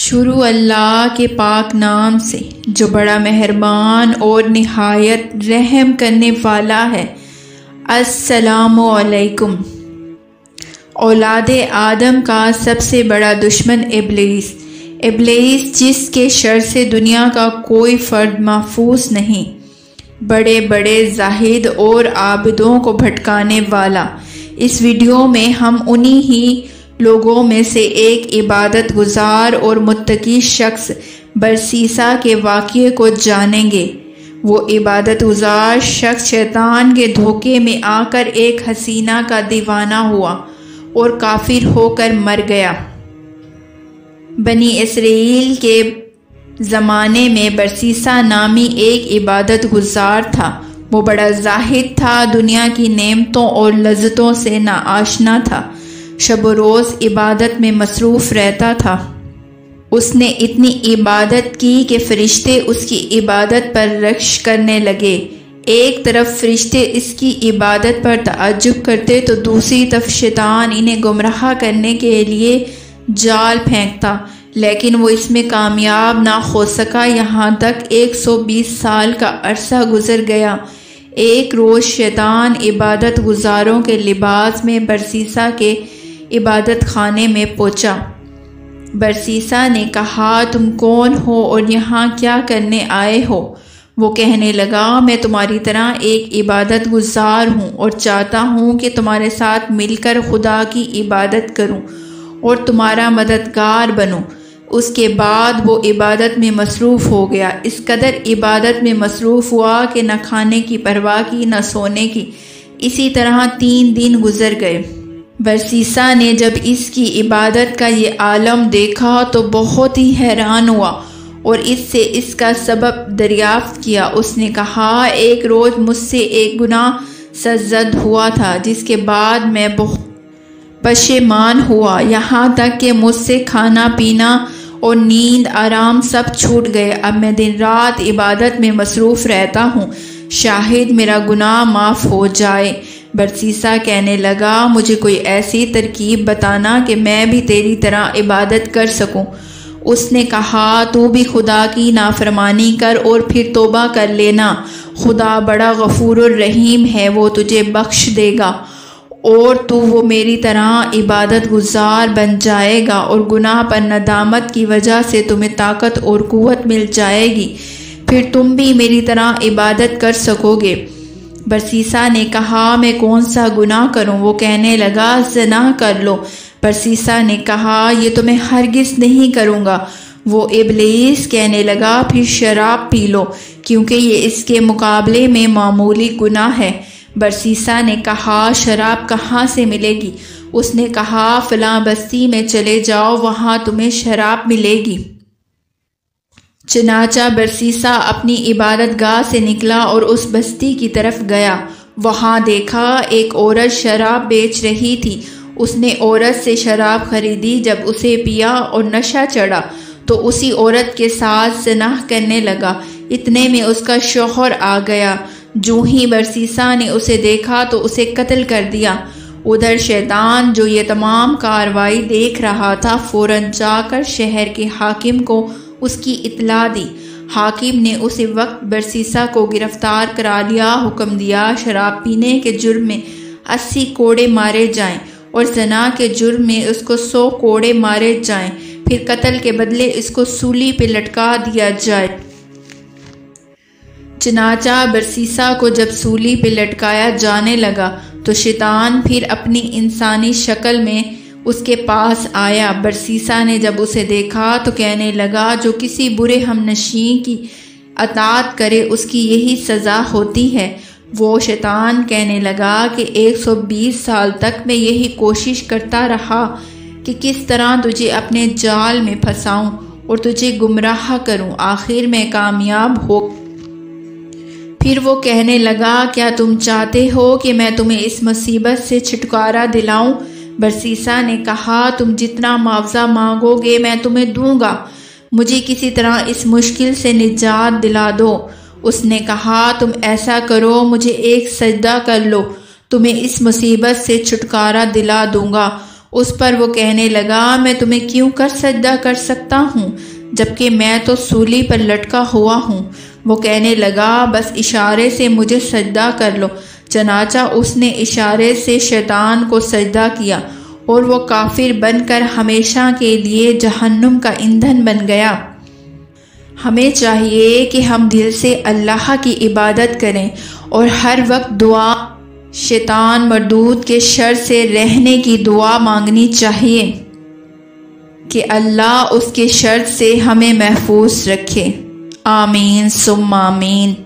شروع اللہ کے پاک نام سے جو بڑا مہربان اور نہایت رحم کرنے والا ہے۔ السلام علیکم۔ اولاد آدم کا سب سے بڑا دشمن ابلیس جس کے شر سے دنیا کا کوئی فرد محفوظ نہیں، بڑے بڑے زاہد اور عابدوں کو بھٹکانے والا۔ اس ویڈیو میں ہم انہی ہی لوگوں میں سے ایک عبادت گزار اور متقی شخص برسیسا کے واقعے کو جانیں گے۔ وہ عبادت گزار شخص شیطان کے دھوکے میں آ کر ایک حسینہ کا دیوانہ ہوا اور کافر ہو کر مر گیا۔ بنی اسرائیل کے زمانے میں برسیسا نامی ایک عبادت گزار تھا۔ وہ بڑا زاہد تھا، دنیا کی نعمتوں اور لذتوں سے ناآشنا تھا، شب و روز عبادت میں مصروف رہتا تھا۔ اس نے اتنی عبادت کی کہ فرشتے اس کی عبادت پر رقص کرنے لگے۔ ایک طرف فرشتے اس کی عبادت پر تعجب کرتے تو دوسری طرف شیطان انہیں گمراہ کرنے کے لیے جال پھینکتا، لیکن وہ اس میں کامیاب نہ ہو سکا۔ یہاں تک 120 سال کا عرصہ گزر گیا۔ ایک روز شیطان عبادت گزاروں کے لباس میں برسیسا کے عبادت خانے میں پہنچا۔ برسیسا نے کہا، تم کون ہو اور یہاں کیا کرنے آئے ہو؟ وہ کہنے لگا، میں تمہاری طرح ایک عبادت گزار ہوں اور چاہتا ہوں کہ تمہارے ساتھ مل کر خدا کی عبادت کروں اور تمہارا مددگار بنوں۔ اس کے بعد وہ عبادت میں مصروف ہو گیا، اس قدر عبادت میں مصروف ہوا کہ نہ کھانے کی پرواہ کی نہ سونے کی۔ اسی طرح 3 دن گزر گئے۔ برسیسا نے جب اس کی عبادت کا یہ عالم دیکھا تو بہت ہی حیران ہوا اور اس سے اس کا سبب دریافت کیا۔ اس نے کہا، ایک روز مجھ سے ایک گناہ سرزد ہوا تھا جس کے بعد میں بہت پشیمان ہوا، یہاں تک کہ مجھ سے کھانا پینا اور نیند آرام سب چھوٹ گئے۔ اب میں دن رات عبادت میں مصروف رہتا ہوں، شاید میرا گناہ معاف ہو جائے۔ برسیسا کہنے لگا، مجھے کوئی ایسی ترکیب بتانا کہ میں بھی تیری طرح عبادت کر سکوں۔ اس نے کہا، تو بھی خدا کی نافرمانی کر اور پھر توبہ کر لینا، خدا بڑا غفور الرحیم ہے، وہ تجھے بخش دے گا اور تو وہ میری طرح عبادت گزار بن جائے گا اور گناہ پر ندامت کی وجہ سے تمہیں طاقت اور قوت مل جائے گی، پھر تم بھی میری طرح عبادت کر سکو گے۔ برسیسا نے کہا، میں کون سا گناہ کروں؟ وہ کہنے لگا، زنا کر لو۔ برسیسا نے کہا، یہ تو میں ہرگز نہیں کروں گا۔ وہ ابلیس کہنے لگا، پھر شراب پی لو کیونکہ یہ اس کے مقابلے میں معمولی گناہ ہے۔ برسیسا نے کہا، شراب کہاں سے ملے گی؟ اس نے کہا، فلاں بستی میں چلے جاؤ، وہاں تمہیں شراب ملے گی۔ چنانچہ برسیسا اپنی عبادت گاہ سے نکلا اور اس بستی کی طرف گیا۔ وہاں دیکھا ایک عورت شراب بیچ رہی تھی۔ اس نے عورت سے شراب خریدی۔ جب اسے پیا اور نشہ چڑھا تو اسی عورت کے ساتھ زنا کرنے لگا۔ اتنے میں اس کا شوہر آ گیا۔ جو ہی برسیسا نے اسے دیکھا تو اسے قتل کر دیا۔ ادھر شیطان جو یہ تمام کارروائی دیکھ رہا تھا فوراً جا کر شہر کے حاکم کو اس کی اطلاع دی۔ حاکم نے اسی وقت برسیسا کو گرفتار کرا لیا، حکم دیا شراب پینے کے جرم میں 80 کوڑے مارے جائیں اور زنا کے جرم میں اس کو 100 کوڑے مارے جائیں، پھر قتل کے بدلے اس کو سولی پہ لٹکا دیا جائے۔ چنانچہ برسیسا کو جب سولی پہ لٹکایا جانے لگا تو شیطان پھر اپنی انسانی شکل میں اس کے پاس آیا۔ برسیسا نے جب اسے دیکھا تو کہنے لگا، جو کسی برے ہم نشین کی اطاعت کرے اس کی یہی سزا ہوتی ہے۔ وہ شیطان کہنے لگا کہ 120 سال تک میں یہی کوشش کرتا رہا کہ کس طرح تجھے اپنے جال میں پھنساؤں اور تجھے گمراہ کروں، آخر میں کامیاب ہو۔ پھر وہ کہنے لگا، کیا تم چاہتے ہو کہ میں تمہیں اس مصیبت سے چھٹکارا دلاؤں؟ برسیسا نے کہا، تم جتنا معاوضہ مانگو گے میں تمہیں دوں گا، مجھے کسی طرح اس مشکل سے نجات دلا دو۔ اس نے کہا، تم ایسا کرو، مجھے ایک سجدہ کر لو، تمہیں اس مصیبت سے چھٹکارا دلا دوں گا۔ اس پر وہ کہنے لگا میں تمہیں کیوں کر سجدہ کر سکتا ہوں جبکہ میں تو سولی پر لٹکا ہوا ہوں۔ وہ کہنے لگا بس اشارے سے مجھے سجدہ کر لو۔ چنانچہ اس نے اشارے سے شیطان کو سجدہ کیا اور وہ کافر بن کر ہمیشہ کے لیے جہنم کا ایندھن بن گیا۔ ہمیں چاہیے کہ ہم دل سے اللہ کی عبادت کریں اور ہر وقت دعا شیطان مردود کے شر سے رہنے کی دعا مانگنی چاہیے کہ اللہ اس کے شر سے ہمیں محفوظ رکھے۔ آمین ثم آمین۔